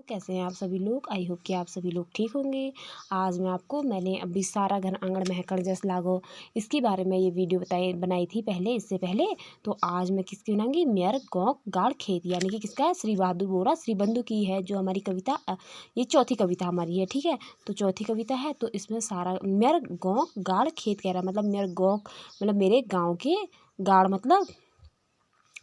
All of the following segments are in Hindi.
कैसे हैं आप सभी लोग। आई होप कि आप सभी लोग ठीक होंगे। आज मैंने अभी सारा घर आंगन महकड़ जस लागो इसके बारे में ये वीडियो बनाई थी इससे पहले। तो आज मैं किसकी बनाऊंगी, मेयर गौक गाड़ खेत, यानी कि किसका है, श्री बहादुर बोरा श्री बंधु की है जो हमारी कविता। ये चौथी कविता हमारी है, ठीक है। तो चौथी कविता है, तो इसमें सारा मेयर गौक गाड़ खेत कह रहा है, मतलब मेयर गौक मतलब मेरे गाँव के, गाड़ मतलब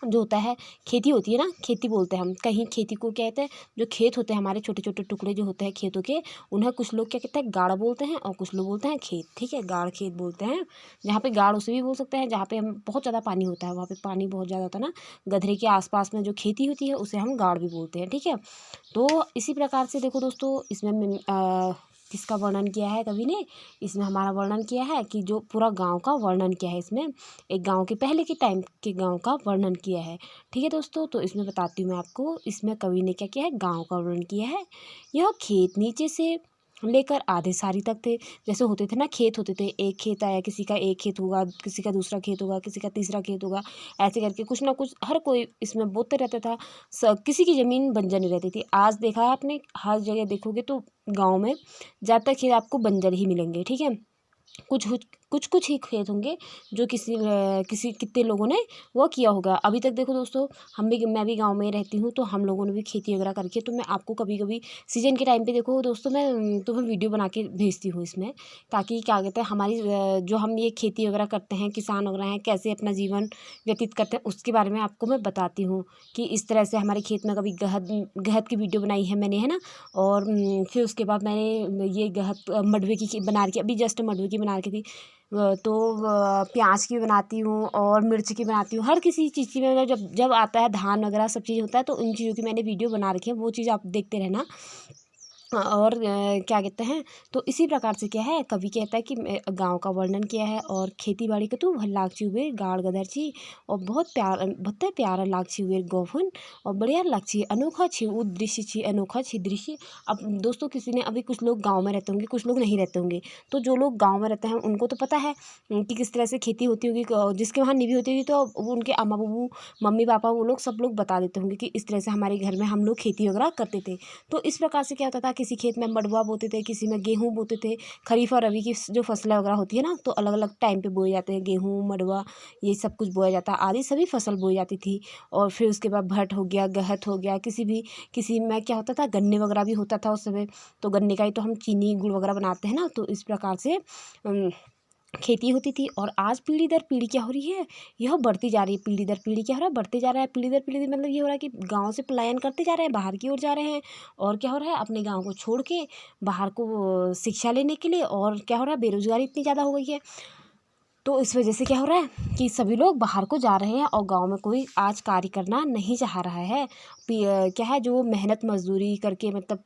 जो होता है खेती होती है ना, खेती बोलते हैं हम कहीं, खेती को कहते हैं जो खेत होते हैं हमारे छोटे छोटे टुकड़े जो होते हैं खेतों के, उन्हें कुछ लोग क्या कहते हैं, गाड़ बोलते हैं, और कुछ लोग बोलते हैं खेत, ठीक है। गाड़ खेत बोलते हैं। जहाँ पे गाड़ उसे भी बोल सकते हैं जहाँ पे हम बहुत ज़्यादा पानी होता है, वहाँ पे पानी बहुत ज़्यादा होता है ना, गधरे के आसपास में जो खेती होती है उसे हम गाड़ भी बोलते हैं, ठीक है। तो इसी प्रकार से देखो दोस्तों, इसमें किसका वर्णन किया है कवि ने, इसमें हमारा वर्णन किया है कि जो पूरा गांव का वर्णन किया है, इसमें एक गांव के पहले के टाइम के गांव का वर्णन किया है, ठीक है दोस्तों। तो इसमें बताती हूँ मैं आपको, इसमें कवि ने क्या किया है, गांव का वर्णन किया है। यह खेत नीचे से लेकर आधे सारी तक थे। जैसे होते थे ना, खेत होते थे, एक खेत आया, किसी का एक खेत होगा, किसी का दूसरा खेत होगा, किसी का तीसरा खेत होगा, ऐसे करके कुछ ना कुछ हर कोई इसमें बोते रहता था। किसी की ज़मीन बंजर नहीं रहती थी। आज देखा है आपने, हर जगह देखोगे तो गाँव में ज़्यादातर खेत आपको बंजर ही मिलेंगे, ठीक है। कुछ ही खेत होंगे जो किसी कितने लोगों ने वो किया होगा। अभी तक देखो दोस्तों, मैं भी गांव में रहती हूँ, तो हम लोगों ने भी खेती वगैरह करके, तो मैं आपको कभी कभी सीजन के टाइम पे देखो दोस्तों, मैं तुम्हें वीडियो बना के भेजती हूँ इसमें, ताकि क्या कहते हैं हमारी जो हम ये खेती वगैरह करते हैं, किसान वगैरह हैं, कैसे अपना जीवन व्यतीत करते हैं, उसके बारे में आपको मैं बताती हूँ कि इस तरह से हमारे खेत में कभी गहत की वीडियो बनाई है मैंने, है ना। और फिर उसके बाद मैंने ये गहत मडवे की बना रखी, अभी जस्ट मडवे की बना रखी थी। तो प्याज की बनाती हूँ और मिर्च की बनाती हूँ, हर किसी चीज़ की मैं, जब जब आता है धान वगैरह सब चीज़ होता है, तो उन चीज़ों की मैंने वीडियो बना रखी है, वो चीज़ आप देखते रहना। और क्या कहते हैं, तो इसी प्रकार से क्या है, कवि कहता है कि गांव का वर्णन किया है, और खेती बाड़ी का तो लागची हुए गाड़ गदरची, और बहुत प्यारा लागची हुए गोफन, और बढ़िया लागची अनोखा छी वो दृश्य छी, अनोखा छी दृश्य। अब दोस्तों, किसी ने अभी, कुछ लोग गांव में रहते होंगे, कुछ लोग नहीं रहते होंगे, तो जो लोग गांव में रहते हैं उनको तो पता है कि किस तरह से खेती होती होगी, जिसके वहाँ निभी होती होगी, तो वो उनके अम्मा बाबू, मम्मी पापा, वो लोग सब लोग बता देते होंगे कि इस तरह से हमारे घर में हम लोग खेती वगैरह करते थे। तो इस प्रकार से क्या होता था, किसी खेत में मडुआ बोते थे, किसी में गेहूँ बोते थे। खरीफ और रबी की जो फसलें वगैरह होती है ना, तो अलग अलग टाइम पे बोए जाते हैं, गेहूँ मडुआ ये सब कुछ बोया जाता है, आदि सभी फसल बोई जाती थी। और फिर उसके बाद भट हो गया, गहत हो गया, किसी में क्या होता था, गन्ने वगैरह भी होता था उस समय। तो गन्ने का ही तो हम चीनी गुड़ वगैरह बनाते हैं ना। तो इस प्रकार से खेती होती थी। और आज पीढ़ी दर पीढ़ी क्या हो रही है, यह बढ़ती जा रही है। पीढ़ी दर पीढ़ी क्या हो रहा है, बढ़ते जा रहा है। पीढ़ी दर पीढ़ी मतलब ये हो रहा है कि गांव से पलायन करते जा रहे हैं, बाहर की ओर जा रहे हैं। और क्या हो रहा है, अपने गांव को छोड़ के बाहर को शिक्षा लेने के लिए। और क्या हो रहा है, बेरोजगारी इतनी ज़्यादा हो गई है, तो इस वजह से क्या हो रहा है कि सभी लोग बाहर को जा रहे हैं, और गांव में कोई आज कार्य करना नहीं चाह रहा है। क्या है, जो मेहनत मजदूरी करके, मतलब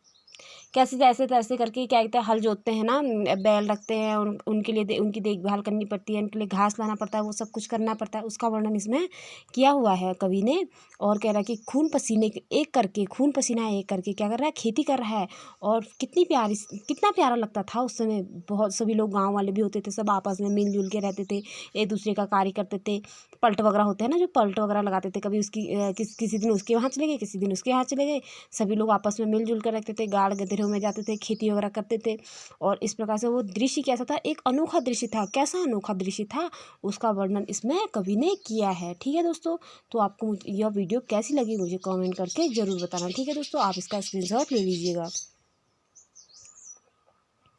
कैसे जैसे तैसे करके, क्या कहते हैं, हल जोतते हैं ना, बैल रखते हैं, उनके लिए उनकी देखभाल करनी पड़ती है, उनके लिए घास लाना पड़ता है, वो सब कुछ करना पड़ता है, उसका वर्णन इसमें किया हुआ है कवि ने। और कह रहा है कि खून पसीना एक करके क्या कर रहा है, खेती कर रहा है। और कितना प्यारा लगता था उस समय। बहुत सभी लोग गाँव वाले भी होते थे, सब आपस में मिलजुल के रहते थे, एक दूसरे का कार्य करते थे। पलट वगैरह होते हैं ना, जो पलट वगैरह लगाते थे, कभी किसी दिन उसके वहाँ चले गए, किसी दिन उसके यहाँ चले गए, सभी लोग आपस में मिलजुल कर रखते थे, गाड़ गधरों में जाते थे, खेती वगैरह करते थे। और इस प्रकार से वो दृश्य कैसा था, एक अनोखा दृश्य था। कैसा अनोखा दृश्य था, उसका वर्णन इसमें कवि ने किया है, ठीक है दोस्तों। तो आपको यह वीडियो कैसी लगी मुझे कमेंट करके ज़रूर बताना, ठीक है दोस्तों। आप इसका स्क्रीनशॉट ले लीजिएगा।